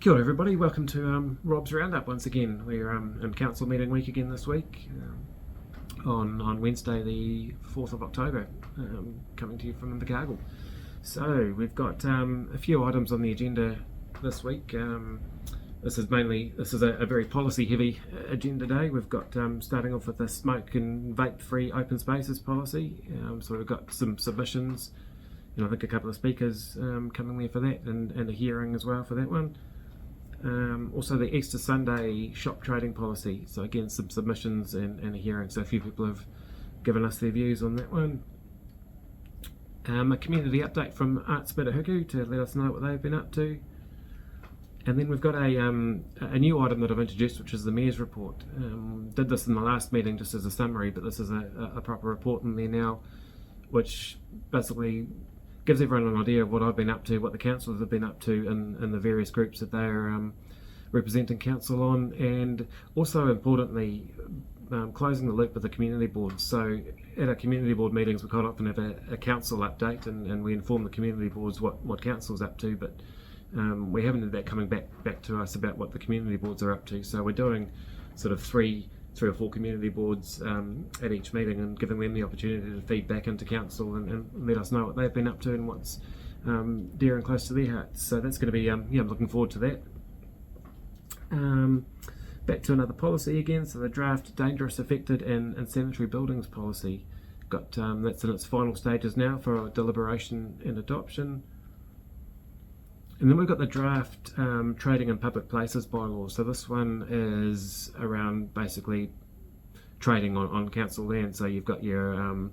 Kia ora everybody, welcome to Rob's Roundup once again. We're in council meeting week again this week on Wednesday the 4th of October, coming to you from Invercargill. So we've got a few items on the agenda this week. This is a very policy heavy agenda day. We've got starting off with the smoke and vape free open spaces policy. So we've got some submissions and I think a couple of speakers coming there for that, and a hearing as well for that one. Also the Easter Sunday shop trading policy, so again some submissions and a hearing, so a few people have given us their views on that one. A community update from Arts Bitahuku to let us know what they've been up to, and then we've got a new item that I've introduced, which is the Mayor's report. Did this in the last meeting just as a summary, but this is a proper report in there now, which basically gives everyone an idea of what I've been up to, what the councillors have been up to in the various groups that they're representing council on, and also importantly closing the loop with the community boards. So at our community board meetings we quite often have a council update and we inform the community boards what council's up to, but we haven't had that coming back to us about what the community boards are up to. So we're doing sort of three or four community boards at each meeting and giving them the opportunity to feed back into council and let us know what they've been up to and what's dear and close to their hearts. So that's going to be, I'm looking forward to that. Back to another policy again, so the draft dangerous, affected and sanitary buildings policy. Got that's in its final stages now for deliberation and adoption. And then we've got the draft trading in public places bylaw. So this one is around basically trading on council land. So you've got your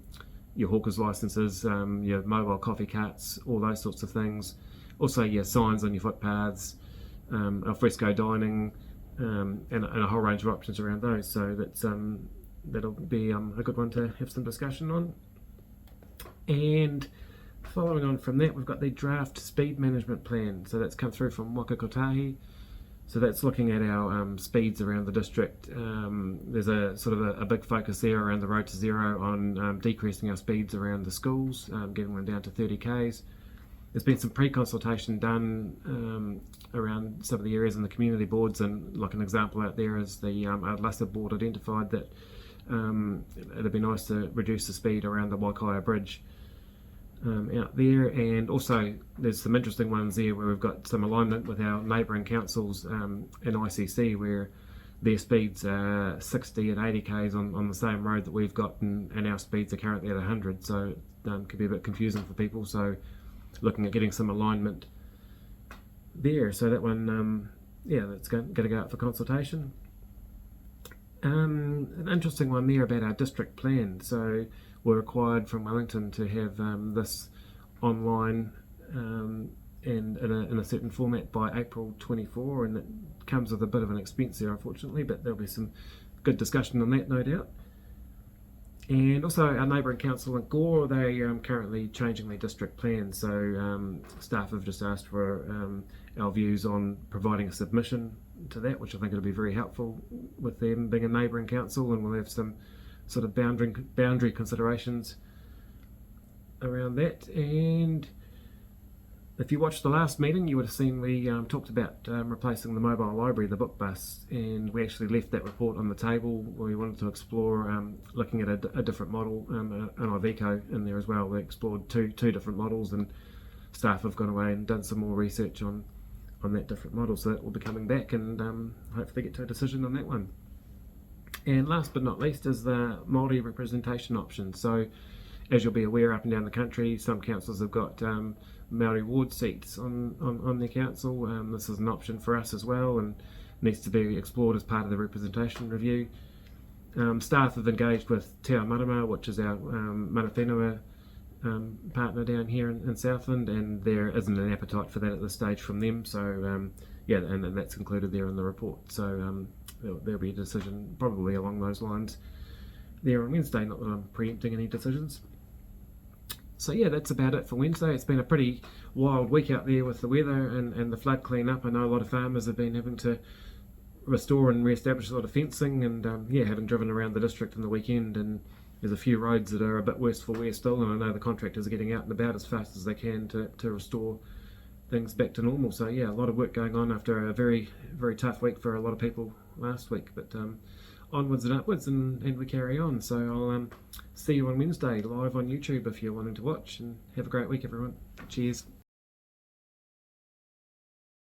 hawkers licences, your mobile coffee carts, all those sorts of things. Also your signs on your footpaths, al fresco dining, and a whole range of options around those. So that's that'll be a good one to have some discussion on. And following on from that, we've got the draft speed management plan. So that's come through from Waka Kotahi. So that's looking at our speeds around the district. There's a sort of a big focus there around the road to zero on decreasing our speeds around the schools, getting them down to 30 k's. There's been some pre-consultation done around some of the areas in the community boards, and like an example out there is the Adlasa board identified that it'd be nice to reduce the speed around the Waikaia Bridge out there. And also there's some interesting ones there where we've got some alignment with our neighbouring councils in ICC, where their speeds are 60 and 80 k's on the same road that we've got, and our speeds are currently at 100, so it could be a bit confusing for people. So looking at getting some alignment there. So that one, that's going to go out for consultation. An interesting one there about our district plan. So we're required from Wellington to have this online and in a certain format by April 24, and it comes with a bit of an expense there, unfortunately, but there'll be some good discussion on that, no doubt. And also our neighbouring council in Gore, they are currently changing their district plan, so staff have just asked for our views on providing a submission to that, which I think will be very helpful with them being a neighbouring council, and we'll have some sort of boundary considerations around that. And if you watched the last meeting, you would have seen we talked about replacing the mobile library, the book bus, and we actually left that report on the table where we wanted to explore looking at a different model, an Iveco in there as well. We explored two different models, and staff have gone away and done some more research on that different model, so that will be coming back, and hopefully get to a decision on that one. And last but not least is the Maori Representation option. So as you'll be aware, up and down the country, some councils have got Maori ward seats on their council. This is an option for us as well, and needs to be explored as part of the representation review. Staff have engaged with Te Ao Marama, which is our mana whenua partner down here in Southland, and there isn't an appetite for that at this stage from them. So and that's included there in the report. So there'll be a decision probably along those lines there on Wednesday. Not that I'm preempting any decisions. So yeah, that's about it for Wednesday. It's been a pretty wild week out there with the weather and the flood clean-up. I know a lot of farmers have been having to restore and re-establish a lot of fencing, and having driven around the district on the weekend, and there's a few roads that are a bit worse for wear still, and I know the contractors are getting out and about as fast as they can to restore things back to normal. So yeah, a lot of work going on after a very, very tough week for a lot of people last week. But onwards and upwards, and we carry on. So I'll see you on Wednesday live on YouTube if you're wanting to watch, and have a great week, everyone. Cheers.